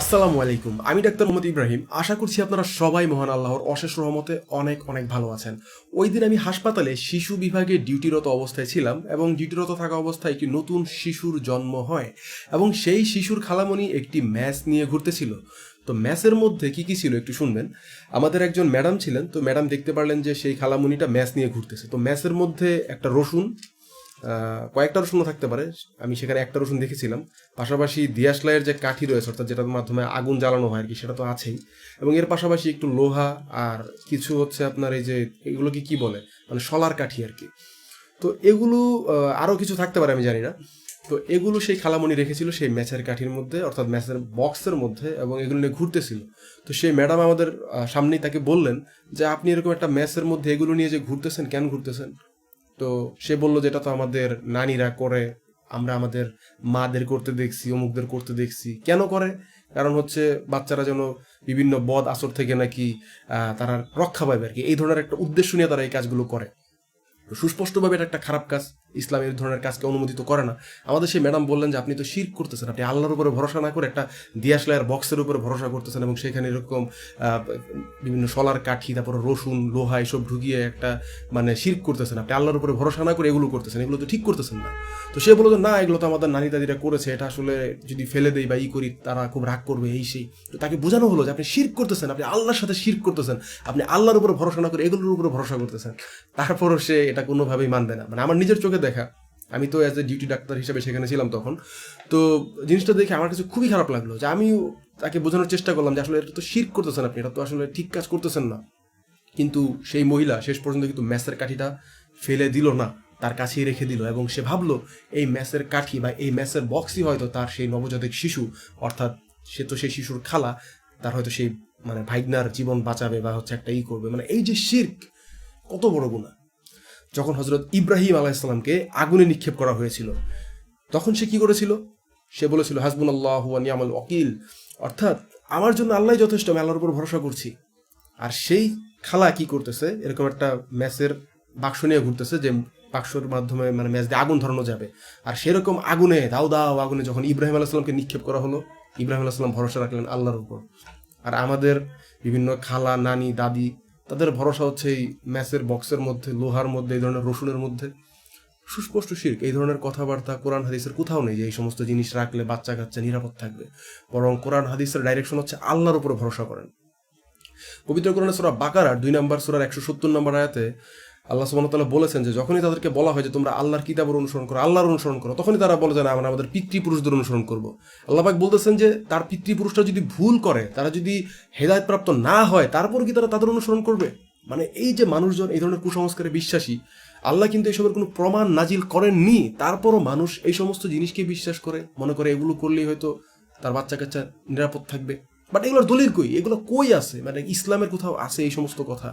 আসসালামু আলাইকুম। আমি ডাক্তার মোহাম্মদ ইব্রাহিম। আশা করছি আপনারা সবাই মহান আল্লাহর অশেষ রহমতে অনেক অনেক ভালো আছেন। ওই দিন আমি হাসপাতালে শিশু বিভাগে ডিউটিরত অবস্থায় ছিলাম এবং ডিউটিরত থাকা অবস্থায় একটি নতুন শিশুর জন্ম হয় এবং সেই শিশুর খালামণি একটি ম্যাচ নিয়ে ঘুরতেছিল। তো ম্যাচের মধ্যে কি কি ছিল একটু শুনবেন। আমাদের একজন ম্যাডাম ছিলেন, তো ম্যাডাম দেখতে পারলেন যে সেই খালামণিটা ম্যাচ নিয়ে ঘুরতেছে। তো ম্যাচের মধ্যে একটা রসুন, কয়েকটা রসুনও থাকতে পারে, আমি সেখানে একটা রসুন দেখেছিলাম। পাশাপাশি দিয়াশলাইয়ের যে কাঠি রয়েছে, অর্থাৎ যেটার মাধ্যমে আগুন জ্বালানো হয় আর কি, সেটা তো আছেই। এবং এর পাশাপাশি একটু লোহা আর কিছু হচ্ছে আপনার এই যে এগুলোকে কি বলে, মানে শলার কাঠি আর কি। তো এগুলো আরও কিছু থাকতে পারে, আমি জানি না। তো এগুলো সেই খালামণি রেখেছিল সেই ম্যাচের কাঠির মধ্যে, অর্থাৎ ম্যাচের বক্সের মধ্যে, এবং এগুলো নিয়ে ঘুরতেছিল। তো সেই ম্যাডাম আমাদের সামনেই তাকে বললেন যে আপনি এরকম একটা ম্যাচের মধ্যে এগুলো নিয়ে যে ঘুরতেছেন, কেন ঘুরতেছেন? তো সে বলল যেটা তো আমাদের নানীরা করে, আমরা আমাদের মাদের করতে দেখছি, অমুকদের করতে দেখছি। কেন করে? কারণ হচ্ছে বাচ্চারা যেন বিভিন্ন বদ আসর থেকে নাকি তারা রক্ষা পাবে আর কি, এই ধরনের একটা উদ্দেশ্য নিয়ে তারা এই কাজগুলো করে। সুস্পষ্টভাবে এটা একটা খারাপ কাজ, ইসলাম এই ধরনের কাজকে অনুমোদিত করে না। আমাদের সেই ম্যাডাম বললেন যে আপনি তো শিরক করতেছেন, আপনি আল্লাহর উপরে ভরসা না করে একটা দিয়াশলাইয়ের বক্সের উপরে ভরসা করতেছেন এবং সেখানে এরকম বিভিন্ন শলার কাঠি, তারপরে রসুন, লোহা এসব ঢুকিয়ে একটা মানে শিরক করতেছেন। আপনি আল্লাহর উপরে ভরসা না করে এগুলো করতেছেন, এগুলো তো ঠিক করতেছেন না। তো সে বলল যে না, এগুলো তো আমাদের নানি দাদিরা করেছে, এটা আসলে যদি ফেলে দেই বা করি তারা খুব রাগ করবে, এই সেই। তো তাকে বোঝানো হলো যে আপনি শিরক করতেছেন, আপনি আল্লাহর সাথে শিরক করতেছেন, আপনি আল্লাহর উপরে ভরসা না করে এগুলোর উপরে ভরসা করতেছেন। তারপরও সে এটা কোনোভাবেই মানবে না। মানে আমার নিজের চোখে দেখা, আমি তো অ্যাজ এ ডিউটি ডাক্তার হিসেবে সেখানে ছিলাম তখন। তো জিনিসটা দেখে আমার কাছে খুবই খারাপ লাগলো, যে আমি তাকে বোঝানোর চেষ্টা করলাম যে আসলে এটা তো শিরক করতেছেন আপনি, এটা তো আসলে ঠিক কাজ করতেছেন না। কিন্তু সেই মহিলা শেষ পর্যন্ত কিন্তু ম্যাচের কাঠিটা ফেলে দিল না, তার কাছেই রেখে দিল। এবং সে ভাবলো এই ম্যাচের কাঠি বা এই ম্যাচের বক্সই হয়তো তার সেই নবজাতক শিশু, অর্থাৎ সে তো সেই শিশুর খালা, তার হয়তো সেই মানে ভাইগনার জীবন বাঁচাবে বা হচ্ছে একটা করবে। মানে এই যে শিরক, কত বড় গুনাহ। যখন হজরত ইব্রাহিম আলাইহিসসালামকে আগুনে নিক্ষেপ করা হয়েছিল, তখন সে কি করেছিল? সে বলেছিল হাসবুনাল্লাহু ওয়া নি'মাল ওয়াকিল, অর্থাৎ আমার জন্য আল্লাহই যথেষ্ট, আমি আল্লাহর উপর ভরসা করছি। আর সেই খালা কি করতেছে, এরকম একটা ম্যাচের বাক্স নিয়ে ঘুরতেছে, যে বাক্সর মাধ্যমে মানে ম্যাচ দিয়ে আগুন ধরানো যাবে। আর সেরকম আগুনে, দাও দাও আগুনে যখন ইব্রাহিম আলাইহিসসালামকে নিক্ষেপ করা হলো, ইব্রাহিম আলাইহিসসালাম ভরসা রাখলেন আল্লাহর উপর। আর আমাদের বিভিন্ন খালা, নানি, দাদি, তাদের ভরসা হচ্ছে এই ম্যাচের বক্সের মধ্যে, লোহার মধ্যে, এই ধরনের রসুনের মধ্যে। সুস্পষ্ট শিরক। এই ধরনের কথাবার্তা কোরআন হাদিসের কোথাও নেই যে এই সমস্ত জিনিস রাখলে বাচ্চা কাচ্চা নিরাপদ থাকবে। বরং কোরআন হাদিসের ডাইরেকশন হচ্ছে আল্লাহর উপরে ভরসা করেন। পবিত্র কোরআনের সূরা বাকারার 2 নম্বর সূরার 170 নম্বর আয়াতে আল্লাহ সুবহানাহু ওয়া তাআলা বলেছেন যে যখনই তাদেরকে বলা হয় যে তোমরা আল্লাহর কিতাবের অনুসরণ করো, আল্লাহর অনুসরণ করো, তখনই তারা বলে যে না, আমরা আমাদের পিতৃপুরুষদের অনুসরণ করব। আল্লাহ পাক বলতেছেন যে তার পিতৃপুরুষরা যদি ভুল করে, তারা যদি হেদায়েতপ্রাপ্ত না হয়, তারপর কি তারা তাদের অনুসরণ করবে? মানে এই যে মানুষজন এই ধরনের কুসংস্কারে বিশ্বাসী, আল্লাহ কিন্তু এইসবের কোনো প্রমাণ নাজিল করেননি, তারপরও মানুষ এই সমস্ত জিনিসকে বিশ্বাস করে, মনে করে এগুলো করলেই হয়তো তার বাচ্চা কাচ্চা নিরাপদ থাকবে। বাট এগুলোর দলিল কই? এগুলো কই আছে? মানে ইসলামের কোথাও আছে এই সমস্ত কথা?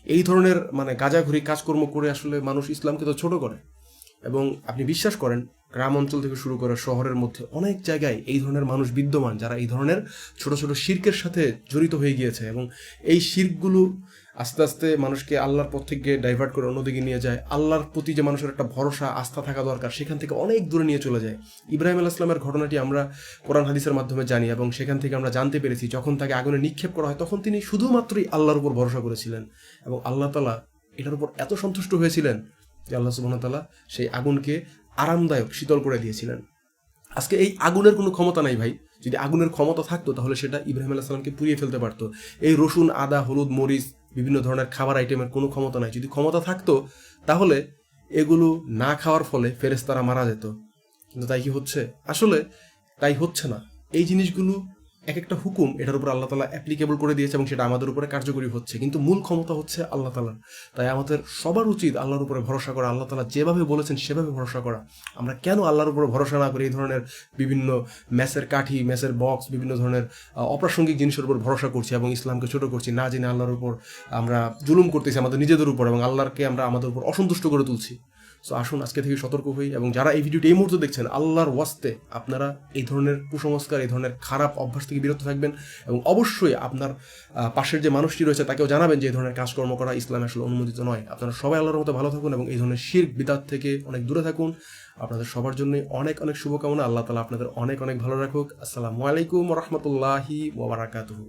এই ধরনের মানে গাঁজাখুরি কাজকর্ম করে আসলে মানুষ ইসলামকে তো ছোট করে। এবং আপনি বিশ্বাস করেন, গ্রাম অঞ্চল থেকে শুরু করে শহরের মধ্যে অনেক জায়গায় এই ধরনের মানুষ বিদ্যমান, যারা এই ধরনের ছোট ছোট শিরকের সাথে জড়িত হয়ে গিয়েছে। এবং এই শিরকগুলো আস্তে আস্তে মানুষকে আল্লাহর পথ থেকে ডাইভার্ট করে অন্যদিকে নিয়ে যায়। আল্লাহর প্রতি যে মানুষের একটা ভরসা, আস্থা থাকা দরকার, সেখান থেকে অনেক দূরে নিয়ে চলে যায়। ইব্রাহিম আলাইহিস সালামের ঘটনাটি আমরা কোরআন হাদিসের মাধ্যমে জানি, এবং সেখান থেকে আমরা জানতে পেরেছি যখন তাকে আগুনে নিক্ষেপ করা হয় তখন তিনি শুধুমাত্রই আল্লাহর উপর ভরসা করেছিলেন। এবং আল্লাহ তাআলা এটার উপর এত সন্তুষ্ট হয়েছিলেন যে আল্লাহ সুবহানাহু ওয়া তাআলা সেই আগুনকে আরামদায়ক শীতল করে দিয়েছিলেন। আজকে এই আগুনের কোনো ক্ষমতা নাই ভাই। যদি আগুনের ক্ষমতা থাকতো তাহলে সেটা ইব্রাহিম আলাইহিস সালামকে পুড়িয়ে ফেলতে পারতো। এই রসুন, আদা, হলুদ, মরিচ, বিভিন্ন ধরনের খাবার আইটেমের কোনো ক্ষমতা নাই। যদি ক্ষমতা থাকতো তাহলে এগুলো না খাওয়ার ফলে ফেরেশতারা মারা যেত। কিন্তু তাই কি হচ্ছে? আসলে তাই হচ্ছে না। এই জিনিসগুলো এক একটা হুকুম, এটার উপর আল্লাহ তাআলা অ্যাপ্লিকেবল করে দিয়েছে এবং সেটা আমাদের উপরে কার্যকরী হচ্ছে, কিন্তু মূল ক্ষমতা হচ্ছে আল্লাহ তাআলার। তাই আমাদের সবার উচিত আল্লাহর উপরে ভরসা করা, আল্লাহ তাআলা যেভাবে বলেছেন সেভাবে ভরসা করা। আমরা কেন আল্লাহর উপরে ভরসা না করি এই ধরনের বিভিন্ন ম্যাচের কাঠি, ম্যাচের বক্স, বিভিন্ন ধরনের অপ্রাসঙ্গিক জিনিসের উপর ভরসা করছি এবং ইসলামকে ছোট করছি, না জেনে আল্লাহর উপর আমরা জুলুম করতেছি আমাদের নিজেদের উপর, এবং আল্লাহকে আমরা আমাদের উপর অসন্তুষ্ট করে তুলছি। সো আসুন আজকে থেকে সতর্ক হই, এবং যারা এই ভিডিওটি এই মুহূর্তে দেখছেন, আল্লাহর ওয়াস্তে আপনারা এই ধরনের কুসংস্কার, এই ধরনের খারাপ অভ্যাস থেকে বিরত থাকবেন, এবং অবশ্যই আপনার পাশের যে মানুষটি রয়েছে তাকেও জানাবেন যে এই ধরনের কাজকর্ম করা ইসলামে আসলে অনুমোদিত নয়। আপনারা সবাই আল্লাহর মতো ভালো থাকুন এবং এই ধরনের শিরক বিদআত থেকে অনেক দূরে থাকুন। আপনাদের সবার জন্য অনেক অনেক শুভকামনা। আল্লাহ তাআলা আপনাদের অনেক অনেক ভালো রাখুক। আসসালামু আলাইকুম ওয়া রাহমাতুল্লাহি ওয়া বারাকাতুহু।